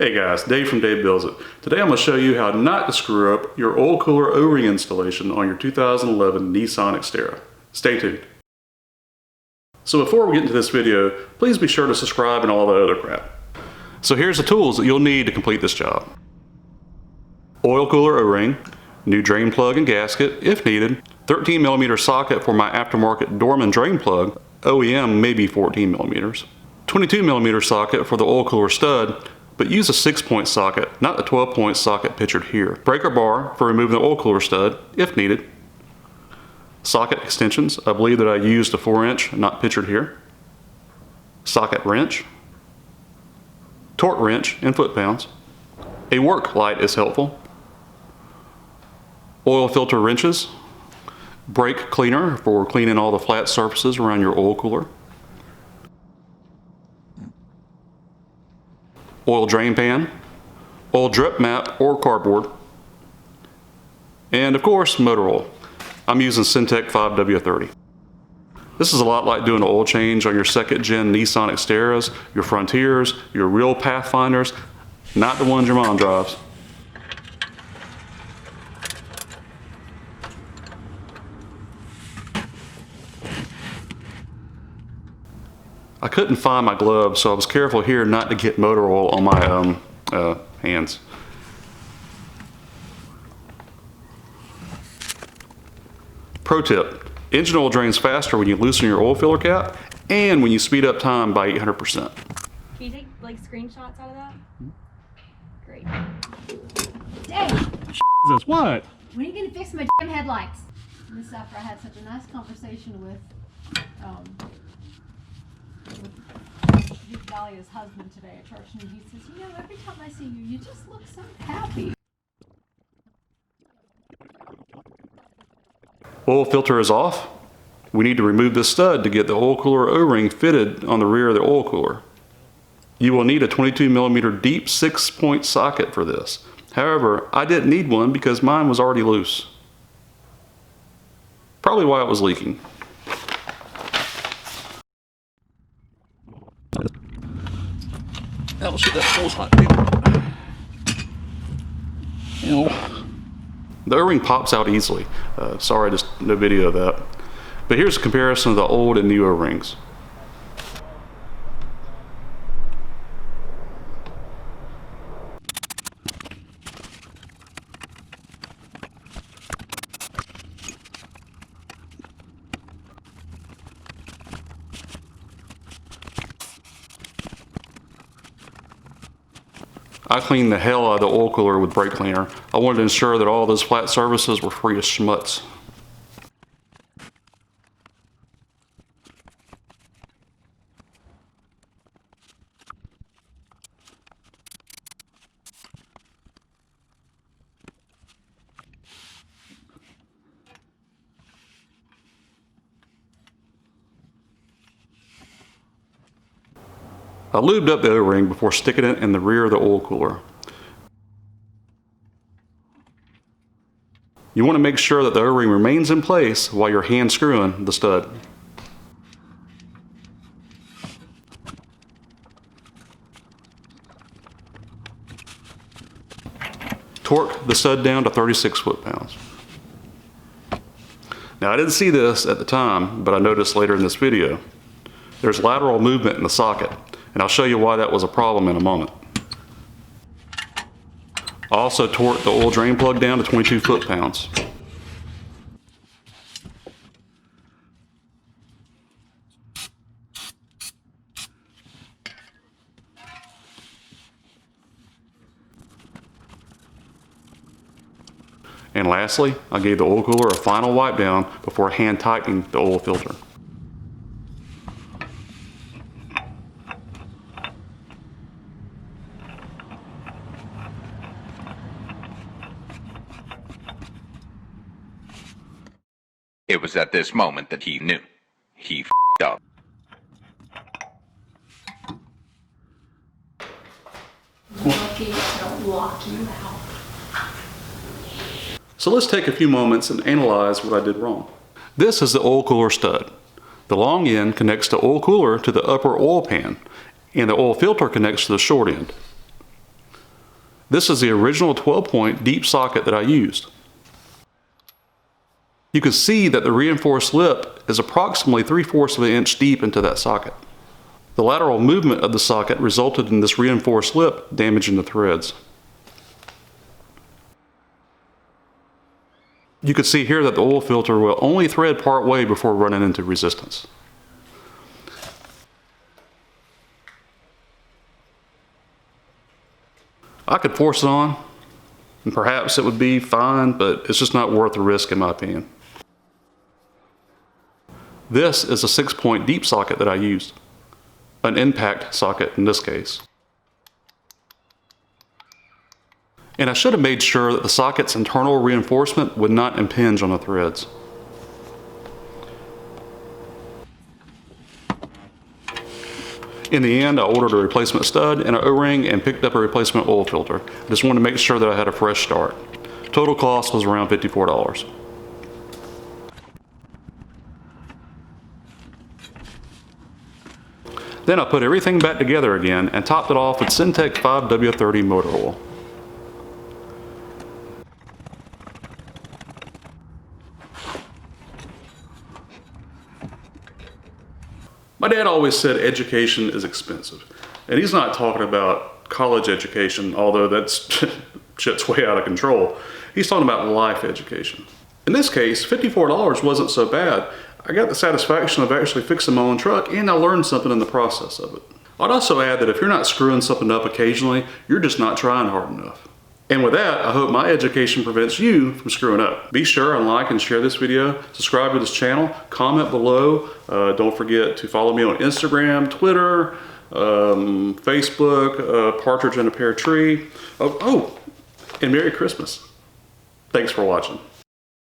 Hey guys, Dave from Dave Builds It. Today I'm going to show you how not to screw up your oil cooler O-ring installation on your 2011 Nissan Xterra. Stay tuned. So before we get into this video, please be sure to subscribe and all the other crap. So here's the tools that you'll need to complete this job. Oil cooler O-ring, new drain plug and gasket if needed, 13mm socket for my aftermarket Dorman drain plug, OEM may be 14mm, 22mm socket for the oil cooler stud, but use a 6-point socket, not the 12-point socket pictured here. Breaker bar for removing the oil cooler stud, if needed. Socket extensions, I believe that I used a 4-inch, not pictured here. Socket wrench. Torque wrench in foot-pounds. A work light is helpful. Oil filter wrenches. Brake cleaner for cleaning all the flat surfaces around your oil cooler. Oil drain pan, oil drip map or cardboard, and of course motor oil. I'm using Syntec 5W30. This is a lot like doing an oil change on your second gen Nissan Xterras, your Frontiers, your real Pathfinders, not the ones your mom drives. I couldn't find my gloves, so I was careful here not to get motor oil on my hands. Pro tip, engine oil drains faster when you loosen your oil filler cap and when you speed up time by 800%. Can you take like screenshots out of that? Great. Dang! Jesus, what? When are you gonna fix my damn headlights? And this after I had such a nice conversation with Dahlia's husband today at church, and he says, you know, every time I see you, you just look so happy. Oil filter is off. We need to remove this stud to get the oil cooler O-ring fitted on the rear of the oil cooler. You will need a 22mm deep 6-point socket for this. However, I didn't need one because mine was already loose. Probably why it was leaking. Oh shit, that coal's hot, dude. Ew. The O-ring pops out easily. Sorry, just no video of that. But here's a comparison of the old and new O-rings. I cleaned the hell out of the oil cooler with brake cleaner. I wanted to ensure that all those flat surfaces were free of schmutz. I lubed up the O-ring before sticking it in the rear of the oil cooler. You want to make sure that the O-ring remains in place while you're hand screwing the stud. Torque the stud down to 36 foot-pounds. Now I didn't see this at the time, but I noticed later in this video. There's lateral movement in the socket, and I'll show you why that was a problem in a moment. I also torqued the oil drain plug down to 22 foot-pounds. And lastly, I gave the oil cooler a final wipe down before hand tightening the oil filter. It was at this moment that he knew. He f***ed up. Lucky don't lock you out. So let's take a few moments and analyze what I did wrong. This is the oil cooler stud. The long end connects the oil cooler to the upper oil pan, and the oil filter connects to the short end. This is the original 12-point deep socket that I used. You can see that the reinforced lip is approximately 3/4 of an inch deep into that socket. The lateral movement of the socket resulted in this reinforced lip damaging the threads. You can see here that the oil filter will only thread part way before running into resistance. I could force it on, and perhaps it would be fine, but it's just not worth the risk in my opinion. This is a 6-point deep socket that I used. An impact socket in this case. And I should have made sure that the socket's internal reinforcement would not impinge on the threads. In the end, I ordered a replacement stud and an O-ring and picked up a replacement oil filter. I just wanted to make sure that I had a fresh start. Total cost was around $54. Then I put everything back together again and topped it off with Syntec 5W30 motor oil. My dad always said education is expensive. And he's not talking about college education, although that's shit's way out of control. He's talking about life education. In this case, $54 wasn't so bad. I got the satisfaction of actually fixing my own truck, and I learned something in the process of it. I'd also add that if you're not screwing something up occasionally, you're just not trying hard enough. And with that, I hope my education prevents you from screwing up. Be sure and like and share this video, subscribe to this channel, comment below. Don't forget to follow me on Instagram, Twitter, Facebook, Partridge in a Pear Tree. Oh, and Merry Christmas. Thanks for watching.